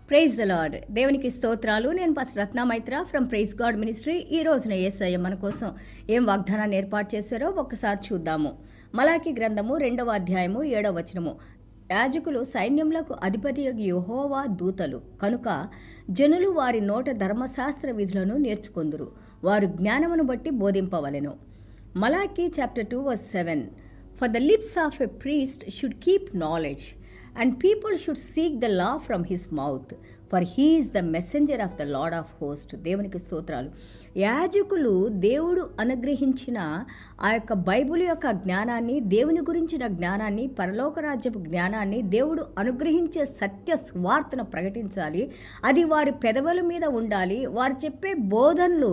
Praise the lord. దేవునికి స్తోత్రాలు. నేను pastor Ratna Maitra from praise God ministry. ఈ రోజున యేసయ్య మన కోసం ఏం వాగ్దానాన్ని ఏర్పాటు చేశారో ఒక్కసారి చూద్దాము. మలాకి గ్రంథము 2వ అధ్యాయము 7వ వచనము. యాజకులు సైన్యములకు అధిపతి యెహోవా దూతలు కనుక జనులు వారి నోట ధర్మశాస్త్ర విధులను నేర్చుకొందురు, వారు జ్ఞానమును బట్టి బోధింపవలెను. మలాకి chapter 2 verse 7. For the lips of a priest should keep knowledge, and people should seek the law from his mouth, for he is the messenger of the Lord of hosts. దేవునికి స్తోత్రాలు. యాజకులు దేవుడు అనుగ్రహించిన ఆ యొక్క బైబిల్ యొక్క జ్ఞానాన్ని, దేవుని గురించిన జ్ఞానాన్ని, పరలోక రాజ్యపు జ్ఞానాన్ని, దేవుడు అనుగ్రహించే సత్య స్వార్థను ప్రకటించాలి. అది వారి పెదవుల మీద ఉండాలి. వారు చెప్పే బోధనలు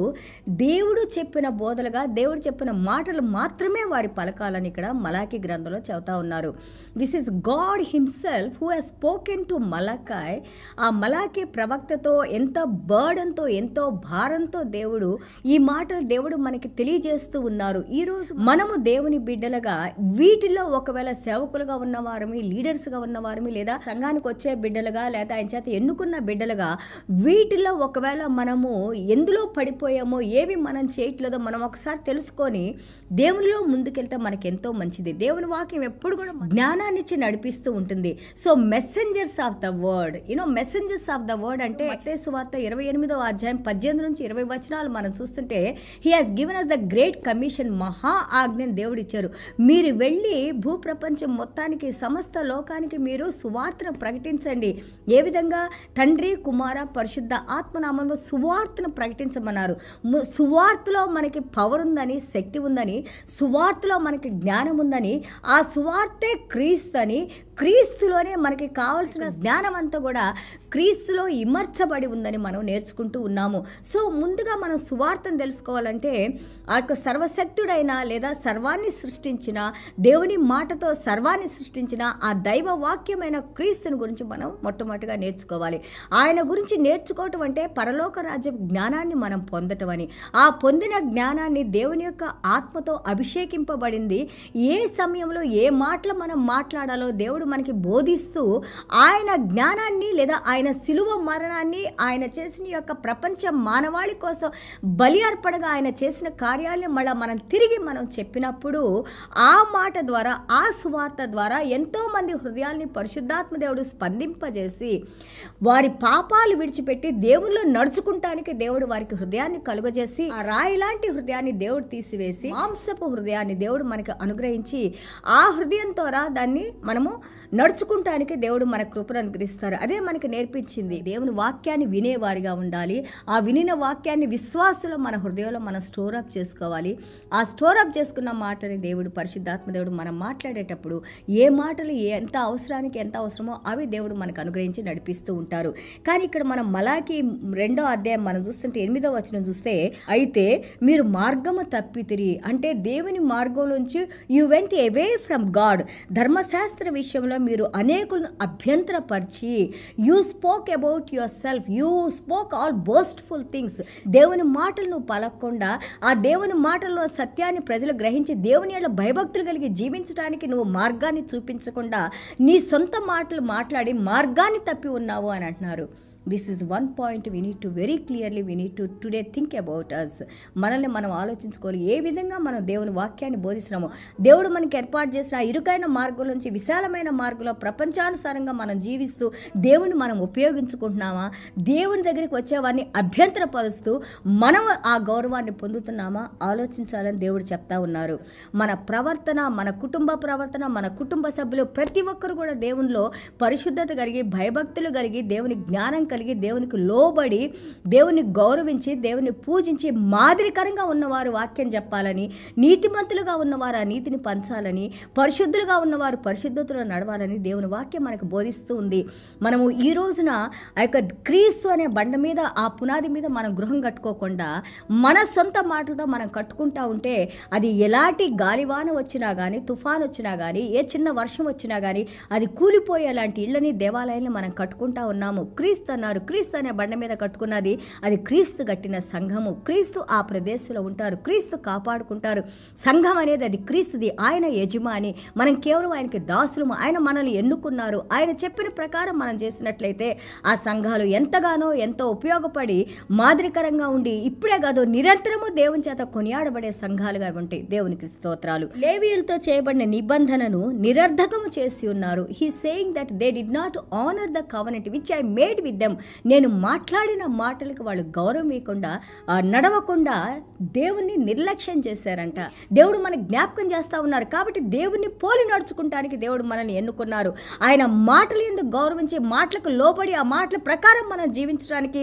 దేవుడు చెప్పిన బోధలుగా, దేవుడు చెప్పిన మాటలు మాత్రమే వారి పలకాలని ఇక్కడ మలాకి గ్రంథంలో చెబుతా ఉన్నారు. This is God himself who has spoken to Malachi. ఆ మలాకి ప్రవక్తతో ఎంత బర్డన్తో, ఎంతో భారంతో దేవుడు ఈ మాటలు దేవుడు మనకి తెలియజేస్తూ ఉన్నారు. ఈరోజు మనము దేవుని బిడ్డలుగా వీటిలో ఒకవేళ సేవకులుగా ఉన్నవారమి, లీడర్స్గా ఉన్నవారమి, లేదా సంఘానికి వచ్చే బిడ్డలుగా, లేదా ఆయన చేత ఎన్నుకున్న బిడ్డలుగా వీటిలో ఒకవేళ మనము ఎందులో పడిపోయామో, ఏవి మనం చేయట్లేదో మనం ఒకసారి తెలుసుకొని దేవునిలో ముందుకెళ్తే మనకి ఎంతో మంచిది. దేవుని వాక్యం ఎప్పుడు కూడా జ్ఞానాన్ని ఇచ్చి నడిపిస్తూ ఉంటుంది. So messengers of the word, messengers of the word అంటే మత్తయి సువార్త 28వ అధ్యాయం 18 నుంచి 20 వచనాలు మనం చూస్తుంటే, he has given us the great commission, మహా ఆజ్ఞను దేవుడు ఇచ్చారు. మీరు వెళ్ళి భూప్రపంచం మొత్తానికి, సమస్త లోకానికి మీరు సువార్తను ప్రకటించండి. ఏ విధంగా? తండ్రి, కుమార, పరిశుద్ధ ఆత్మనామంలో సువార్తను ప్రకటించమన్నారు. సువార్తలో మనకి పవర్ ఉందని, శక్తి ఉందని, సువార్తలో మనకి జ్ఞానం ఉందని, ఆ సువార్తే క్రీస్తు అని, క్రీస్తులోనే మనకి కావలసిన జ్ఞానం అంతా కూడా క్రీస్తులో ఇమర్చబడి ఉందని మనం నేర్చుకుంటూ ఉన్నాము. సో ముందుగా మనం సువార్తను తెలుసుకోవాలంటే ఆ యొక్క సర్వశక్తుడైన, లేదా సర్వాన్ని సృష్టించిన, దేవుని మాటతో సర్వాన్ని సృష్టించిన ఆ దైవ వాక్యమైన క్రీస్తుని గురించి మనం మొట్టమొదటిగా నేర్చుకోవాలి. ఆయన గురించి నేర్చుకోవటం అంటే పరలోక రాజ్య జ్ఞానాన్ని మనం పొందటం అని. ఆ పొందిన జ్ఞానాన్ని దేవుని యొక్క ఆత్మతో అభిషేకింపబడింది. ఏ సమయంలో ఏ మాటలు మనం మాట్లాడాలో దేవుడు మనకి బోధిస్తూ ఆయన జ్ఞానాన్ని, లేదా ఆయన శిలువ మరణాన్ని, ఆయన చేసిన యొక్క ప్రపంచ మానవాళి కోసం బలి అర్పణగా ఆయన చేసిన కార్యాలను మళ్ళీ మనం తిరిగి చెప్పినప్పుడు ఆ మాట ద్వారా, ఆ సువార్త ద్వారా ఎంతోమంది హృదయాల్ని పరిశుద్ధాత్మ దేవుడు స్పందింపజేసి వారి పాపాలు విడిచిపెట్టి దేవుళ్ళు నడుచుకుంటానికి దేవుడు వారికి హృదయాన్ని కలుగజేసి, ఆ రాయి లాంటి హృదయాన్ని దేవుడు తీసివేసి మాంసపు హృదయాన్ని దేవుడు మనకి అనుగ్రహించి ఆ హృదయం ద్వారా దాన్ని మనము నడుచుకుంటానికి దేవుడు మన కృపను అనుగ్రహిస్తారు. అదే మనకి నేర్పించింది. దేవుని వాక్యాన్ని వినేవారిగా ఉండాలి. ఆ వినిన వాక్యాన్ని విశ్వాసంలో మన హృదయంలో మనం స్టోర్ అప్ చేసుకోవాలి. ఆ స్టోర్ అప్ చేసుకున్న మాటని దేవుడు, పరిశుద్ధాత్మ దేవుడు మనం మాట్లాడేటప్పుడు ఏ మాటలు ఎంత అవసరానికి ఎంత అవసరమో అవి దేవుడు మనకు అనుగ్రహించి నడిపిస్తూ ఉంటారు. కానీ ఇక్కడ మనం మలాకి 2వ అధ్యాయం మనం చూస్తుంటే 8వ వచనం చూస్తే, అయితే మీరు మార్గము తప్పితిరి అంటే దేవుని మార్గంలోంచి you went away from God. ధర్మశాస్త్ర విషయంలో మీరు అనేకులను అభ్యంతరపరిచి, you spoke about yourself, you spoke all boastful things. దేవుని మాటలు నువ్వు పలకకుండా, ఆ దేవుని మాటల్లో సత్యాన్ని ప్రజలు గ్రహించి దేవుని యొక్క భయభక్తులు కలిగి జీవించడానికి నువ్వు మార్గాన్ని చూపించకుండా నీ సొంత మాటలు మాట్లాడి మార్గాన్ని తప్పి ఉన్నావు అని అంటున్నారు. This is one point we need to very క్లియర్లీ we need to today think about us. మనల్ని మనం ఆలోచించుకోవాలి. ఏ విధంగా మనం దేవుని వాక్యాన్ని బోధిస్తున్నామో, దేవుడు మనకి ఏర్పాటు చేసిన ఇరుకైన మార్గం నుంచి విశాలమైన మార్గంలో ప్రపంచానుసారంగా మనం జీవిస్తూ దేవుని మనం ఉపయోగించుకుంటున్నామా? దేవుని దగ్గరికి వచ్చేవారిని అభ్యంతరపరుస్తూ మనం ఆ గౌరవాన్ని పొందుతున్నామా? ఆలోచించాలని దేవుడు చెప్తా ఉన్నారు. మన ప్రవర్తన, మన కుటుంబ ప్రవర్తన, మన కుటుంబ సభ్యులు ప్రతి ఒక్కరు కూడా దేవునిలో పరిశుద్ధత కలిగి, భయభక్తులు కలిగి, దేవుని జ్ఞానం కలిగి, దేవునికి లోబడి, దేవుని గౌరవించి, దేవుని పూజించి మాదిరికరంగా ఉన్నవారు వాక్యం చెప్పాలని, నీతిమంతులుగా ఉన్నవారు ఆ నీతిని పంచాలని, పరిశుద్ధులుగా ఉన్నవారు పరిశుద్ధతలో నడవాలని దేవుని వాక్యం మనకు బోధిస్తూ ఉంది. మనము ఈ రోజున ఆ యొక్క క్రీస్తు అనే బండ మీద, ఆ పునాది మీద మనం గృహం కట్టుకోకుండా మన సొంత మాటలతో మనం కట్టుకుంటా ఉంటే అది ఎలాంటి గాలివాన వచ్చినా కానీ, తుఫాన్ వచ్చినా కానీ, ఏ చిన్న వర్షం వచ్చినా కానీ అది కూలిపోయేలాంటి ఇళ్ళని, దేవాలయాన్ని మనం కట్టుకుంటా ఉన్నాము. క్రీస్తు కట్టుకున్నారు. క్రీస్తు అనే బండ మీద కట్టుకున్నది అది క్రీస్తు కట్టిన సంఘము. క్రీస్తు ఆ ప్రదేశంలో ఉంటారు, క్రీస్తు కాపాడుకుంటారు. సంఘం అనేది అది క్రీస్తుది, ఆయన యజమాని, మనం కేవలం ఆయనకి దాసులము. ఆయన మనల్ని ఎన్నుకున్నారు. ఆయన చెప్పిన ప్రకారం మనం చేసినట్లయితే ఆ సంఘాలు ఎంతో ఉపయోగపడి మాదిరికరంగా ఉండి ఇప్పుడే కాదు నిరంతరము దేవుని చేత కొనియాడబడే సంఘాలుగా ఉంటాయి. దేవునికి స్తోత్రాలు. లేవీయులతో చేయబడిన నిబంధనను నిరర్ధకము చేసి ఉన్నారు. He saying that they did not honour the covenant which I made with them. నేను మాట్లాడిన మాటలకు వాళ్ళు గౌరవం ఇవ్వకుండా నడవకుండా దేవుణ్ణి నిర్లక్ష్యం చేశారంట. దేవుడు మనకు జ్ఞాపకం చేస్తూ ఉన్నారు. కాబట్టి దేవుణ్ణి పోలి నడుచుకుంటానికి దేవుడు మనల్ని ఎన్నుకున్నారు. ఆయన మాటలు ఎందుకు గౌరవించి మాటలకు లోబడి ఆ మాటల ప్రకారం మనం జీవించడానికి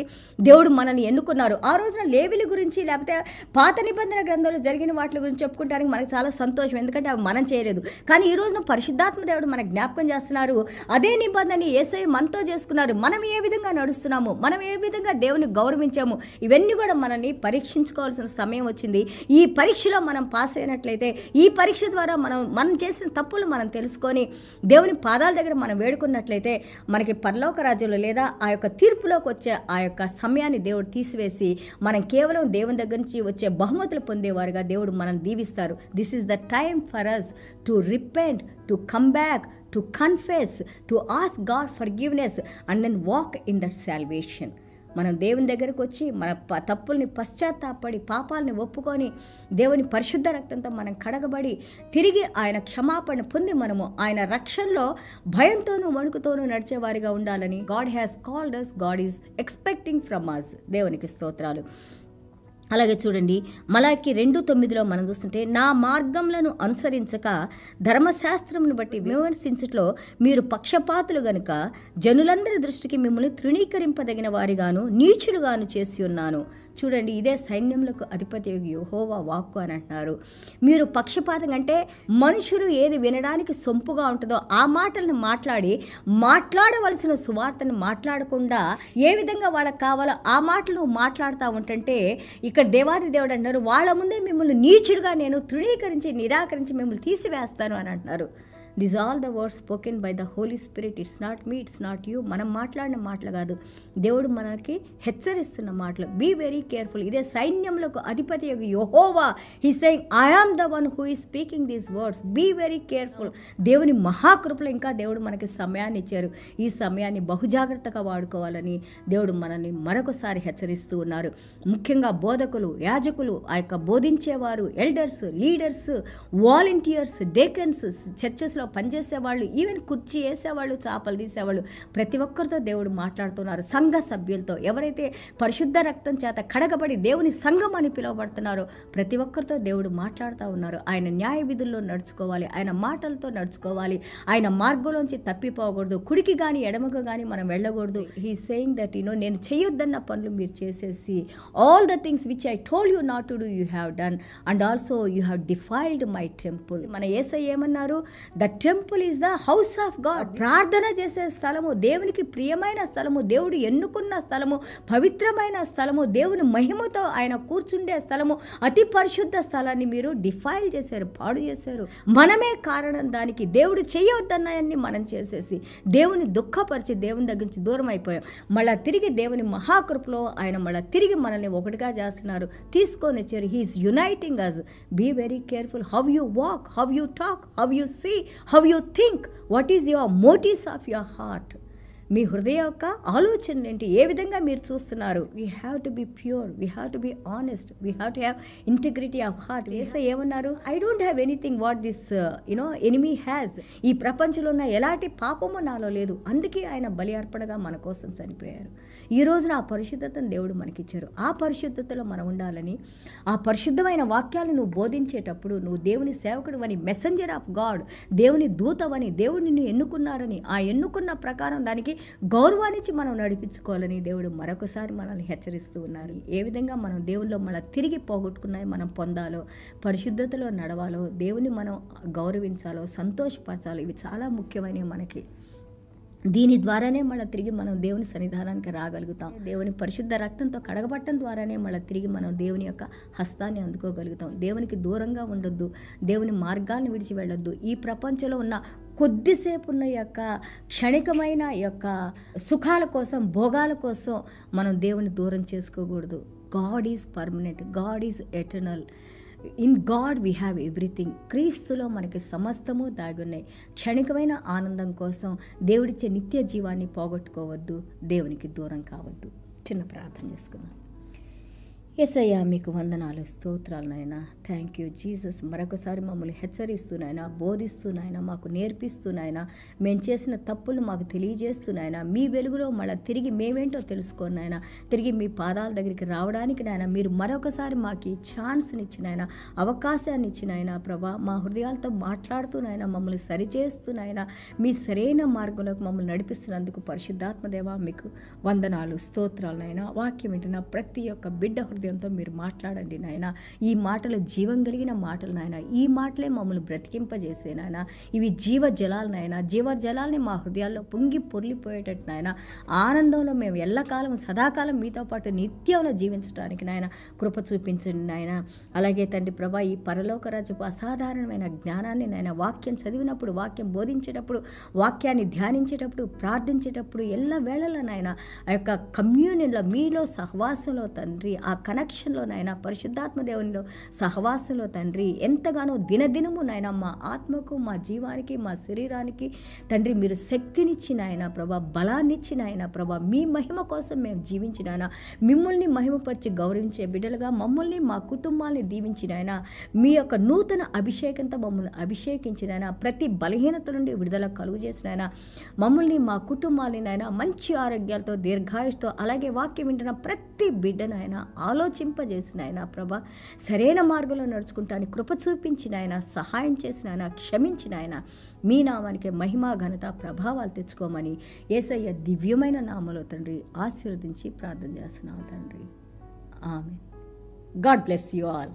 దేవుడు మనల్ని ఎన్నుకున్నారు. ఆ రోజున లేవీల గురించి లేకపోతే పాత నిబంధన గ్రంథంలో జరిగిన వాటి గురించి చెప్పుకోవడానికి మనకు చాలా సంతోషం, ఎందుకంటే అవి మనం చేయలేదు. కానీ ఈ రోజున పరిశుద్ధాత్మ దేవుడు మనకు జ్ఞాపకం చేస్తున్నారు. అదే నిబంధనని యేసయ్య మనతో చేసుకున్నారు. మనం ఏ విధంగా నడుస్తున్నాము, మనం ఏ విధంగా దేవుని గౌరవించాము, ఇవన్నీ కూడా మనల్ని పరీక్షించుకోవాల్సిన సమయం వచ్చింది. ఈ పరీక్షలో మనం పాస్ అయినట్లయితే, ఈ పరీక్ష ద్వారా మనం చేసిన తప్పులు మనం తెలుసుకొని దేవుని పాదాల దగ్గర మనం వేడుకున్నట్లయితే మనకి పరలోక రాజ్యంలో లేదా ఆ యొక్క తీర్పులోకి వచ్చే ఆ యొక్క సమయాన్ని దేవుడు తీసివేసి మనం కేవలం దేవుని దగ్గర నుంచి వచ్చే బహుమతులు పొందేవారుగా దేవుడు మనం దీవిస్తారు. This is the time for us to repent, to come back, to confess, to ask God forgiveness and then walk in that salvation. మనం దేవుని దగ్గరకు వచ్చి మన తప్పుల్ని పశ్చాత్తాపడి పాపాలని ఒప్పుకొని దేవుని పరిశుద్ధ రక్తంతో మనం కడగబడి తిరిగి ఆయన క్షమాపణ పొంది మనము ఆయన రక్షణలో భయంతోనూ వణుకుతోనూ నడిచేవారిగా ఉండాలని God has called us, God is expecting from us. దేవునికి స్తోత్రాలు. అలాగే చూడండి, మలాకి 2:9 మనం చూస్తుంటే, నా మార్గములను అనుసరించక ధర్మశాస్త్రమును బట్టి విమర్శించట్లో మీరు పక్షపాతులు గనుక జనులందరి దృష్టికి మిమ్మల్ని తృణీకరింపదగిన వారిగాను నీచులుగాను చేసి ఉన్నాను. చూడండి, ఇదే సైన్యములకు అధిపతి యెహోవా వాక్కు అని అంటున్నారు. మీరు పక్షపాతం అంటే మనుషులు ఏది వినడానికి సొంపుగా ఉంటుందో ఆ మాటలను మాట్లాడవలసిన సువార్తను మాట్లాడకుండా ఏ విధంగా వాళ్ళకి కావాలో ఆ మాటలు మాట్లాడుతూ ఉంటుంటే, ఇక్కడ దేవాది దేవుడు అంటున్నారు, వాళ్ళ ముందే మిమ్మల్ని నీచులుగా నేను తృణీకరించి నిరాకరించి మిమ్మల్ని తీసివేస్తాను అని అంటున్నారు. This all the words spoken by the Holy Spirit. It's not me, it's not you. మనం మాట్లాడిన మాటలు కాదు, దేవుడు మనకి హెచ్చరిస్తున్న మాటలు. Be very careful. ఇదే సైన్యములకు అధిపతి యెహోవా, he saying I am the one who is speaking these words. Be very careful. దేవుని మహాకృపలో ఇంకా దేవుడు మనకి సమయాన్ని ఇచ్చారు. ఈ సమయాన్ని బహుజాగ్రత్తగా వాడుకోవాలని దేవుడు మనల్ని మరొకసారి హెచ్చరిస్తూ ఉన్నారు. ముఖ్యంగా బోధకులు, యాజకులు, ఆ యొక్క బోధించేవారు, ఎల్డర్స్, లీడర్స్, వాలంటీర్స్, డేకన్స్, చర్చెస్లో పనిచేసేవాళ్ళు, ఈవెన్ కుర్చీ వేసేవాళ్ళు, చేపలు తీసేవాళ్ళు, ప్రతి ఒక్కరితో దేవుడు మాట్లాడుతున్నారు. సంఘ సభ్యులతో, ఎవరైతే పరిశుద్ధ రక్తం చేత కడగబడి దేవుని సంఘం అని పిలువబడుతున్నారో ప్రతి ఒక్కరితో దేవుడు మాట్లాడుతూ ఉన్నారు. ఆయన న్యాయ విధుల్లో నడుచుకోవాలి, ఆయన మాటలతో నడుచుకోవాలి, ఆయన మార్గంలోంచి తప్పిపోకూడదు, కుడికి కానీ ఎడమకు కానీ మనం వెళ్ళకూడదు. హీ సేయింగ్ దట్ నేను చేయొద్దన్న పనులు మీరు చేసేసి all the things which I told you not to do you have done and also you have defiled my temple. మన యేసయ్య ఏమన్నారు? The temple is the house of God. ప్రార్థన చేసే స్థలము, దేవునికి ప్రియమైన స్థలము, దేవుడు ఎన్నుకున్న స్థలము, పవిత్రమైన స్థలము, దేవుని మహిమతో ఆయన కూర్చుండే స్థలము, అతి పరిశుద్ధ స్థలాన్ని మీరు డిఫైల్ చేశారు, పాడు చేశారు. మనమే కారణం దానికి. దేవుడు చేయవద్దన్నాయన్ని మనం చేసేసి దేవుని దుఃఖపరిచి దేవుని దగ్గర నుంచి దూరం అయిపోయాం. మళ్ళీ తిరిగి దేవుని మహాకృపలో ఆయన మళ్ళీ తిరిగి మనల్ని ఒకటిగా చేస్తున్నారు, తీసుకొని వచ్చారు. He's uniting us. Be very careful how you walk, how you talk, how you see, how you think, what is your motives of your heart. మీ హృదయ యొక్క ఆలోచనలు ఏంటి, ఏ విధంగా మీరు చూస్తున్నారు? We have to be pure, we have to be honest, we have to have integrity of heart. ఏమన్నారు? I don't have anything what this enemy has. ఈ ప్రపంచంలో ఉన్న ఎలాంటి పాపము నాలో లేదు, అందుకే ఆయన బలి అర్పణగా మన కోసం చనిపోయారు. ఈ రోజున ఆ పరిశుద్ధతను దేవుడు మనకిచ్చారు. ఆ పరిశుద్ధతలో మనం ఉండాలని, ఆ పరిశుద్ధమైన వాక్యాలను నువ్వు బోధించేటప్పుడు నువ్వు దేవుని సేవకుడు అని, మెసెంజర్ ఆఫ్ గాడ్, దేవుని దూతవని, దేవుడు నిన్ను ఎన్నుకున్నారని, ఆ ఎన్నుకున్న ప్రకారం దానికి గౌరవాన్నిచ్చి మనం నడిపించుకోవాలని దేవుడు మరొకసారి మనల్ని హెచ్చరిస్తూ ఉన్నారు. ఏ విధంగా మనం దేవునిలో మళ్ళీ తిరిగి పోగొట్టుకున్నాయి మనం పొందాలో, పరిశుద్ధతలో నడవాలో, దేవుని మనం గౌరవించాలో, సంతోషపరచాలో, ఇవి చాలా ముఖ్యమైనవి మనకి. దీని ద్వారానే మళ్ళీ తిరిగి మనం దేవుని సన్నిధానానికి రాగలుగుతాం. దేవుని పరిశుద్ధ రక్తంతో కడగబట్టడం ద్వారానే మళ్ళీ తిరిగి మనం దేవుని యొక్క హస్తాన్ని అందుకోగలుగుతాం. దేవునికి దూరంగా ఉండొద్దు, దేవుని మార్గాన్ని విడిచి వెళ్ళొద్దు. ఈ ప్రపంచంలో ఉన్న కొద్దిసేపు ఉన్న యొక్క క్షణికమైన యొక్క సుఖాల కోసం, భోగాల కోసం మనం దేవుని దూరం చేసుకోకూడదు. God is permanent, God is eternal. In God we have everything. క్రీస్తులో మనకి సమస్తము దాగున్నాయి. క్షణికమైన ఆనందం కోసం దేవుడిచ్చే నిత్య జీవాన్ని పోగొట్టుకోవద్దు, దేవునికి దూరం కావద్దు. చిన్న ప్రార్థన చేసుకుందాం. యేసయ్యా, మీకు వందనాలు, స్తోత్రాలు నాయనా. Thank you Jesus. మరొకసారి మమ్మల్ని హెచ్చరిస్తున్నాయన, బోధిస్తున్నాయన, మాకు నేర్పిస్తున్నాయన, మేము చేసిన తప్పులు మాకు తెలియజేస్తున్నాయన, మీ వెలుగులో మళ్ళీ తిరిగి మేమేంటో తెలుసుకున్నాయన, తిరిగి మీ పాదాల దగ్గరికి రావడానికి నాయన మీరు మరొకసారి మాకు ఈ ఛాన్స్ని ఇచ్చినాయన, అవకాశాన్ని ఇచ్చినాయన ప్రభా. మా హృదయాలతో మాట్లాడుతున్నాయన, మమ్మల్ని సరిచేస్తున్నాయన, మీ సరైన మార్గంలోకి మమ్మల్ని నడిపిస్తున్నందుకు పరిశుద్ధాత్మదేవా మీకు వందనాలు, స్తోత్రాలు నాయన. వాక్యం వింటున్న ప్రతి ఒక్క బిడ్డ హృదయంతో మీరు మాట్లాడండి నాయన. ఈ మాటలు జీవం కలిగిన మాటలు నాయన. ఈ మాటలే మమ్మల్ని బ్రతికింపజేసే నాయన. ఇవి జీవ జలాలు నాయన. జీవ జలాల్ని మా హృదయాల్లో పొంగి పొర్లిపోయేటట్టు నాయన, ఆనందంలో మేము ఎల్లకాలం సదాకాలం మీతో పాటు నిత్యంలో జీవించడానికి నాయన కృప చూపించండి నాయన. అలాగే తండ్రి ప్రభా, ఈ పరలోక రాజ్యపు అసాధారణమైన జ్ఞానాన్ని నాయన, వాక్యం చదివినప్పుడు, వాక్యం బోధించేటప్పుడు, వాక్యాన్ని ధ్యానించేటప్పుడు, ప్రార్థించేటప్పుడు ఎల్ల వేళలో నాయన ఆ యొక్క కమ్యూనియన్లో, మీలో సహవాసంలో తండ్రి, ఆ కనెక్షన్లో నాయన, పరిశుద్ధాత్మ దేవునిలో సహవాసంలో తండ్రి ఎంతగానో దినదినము నాయన మా ఆత్మకు, మా జీవానికి, మా శరీరానికి తండ్రి మీరు శక్తినిచ్చిన ఆయన ప్రభా, బలాన్నిచ్చిన ఆయన ప్రభా, మీ మహిమ కోసం మేము జీవించిన ఆయన, మిమ్మల్ని మహిమపరిచి గౌరవించే బిడ్డలుగా మమ్మల్ని, మా కుటుంబాన్ని దీవించిన ఆయన, మీ యొక్క నూతన అభిషేకంతో మమ్మల్ని అభిషేకించిన ఆయన, ప్రతి బలహీనత నుండి విడుదల కలుగు చేసిన ఆయన, మమ్మల్ని, మా కుటుంబాన్ని నాయన మంచి ఆరోగ్యాలతో, దీర్ఘాయుష్తో, అలాగే వాక్యం వింటున్న ప్రతి బిడ్డనైనా ఆలోచింపజేసిన ఆయన ప్రభా, సరైన మార్గంలో నడుచుకుంటానికి కృప చూపించిన ఆయన, సహాయం చేసిన ఆయన, క్షమించిన ఆయన, మీ నామానికి మహిమ, ఘనత, ప్రభావాలు తెచ్చుకోమని యేసయ్య దివ్యమైన నామములో తండ్రి ఆశీర్వదించి ప్రార్థన చేస్తున్నాం తండ్రి. ఆమేన్. God bless you all.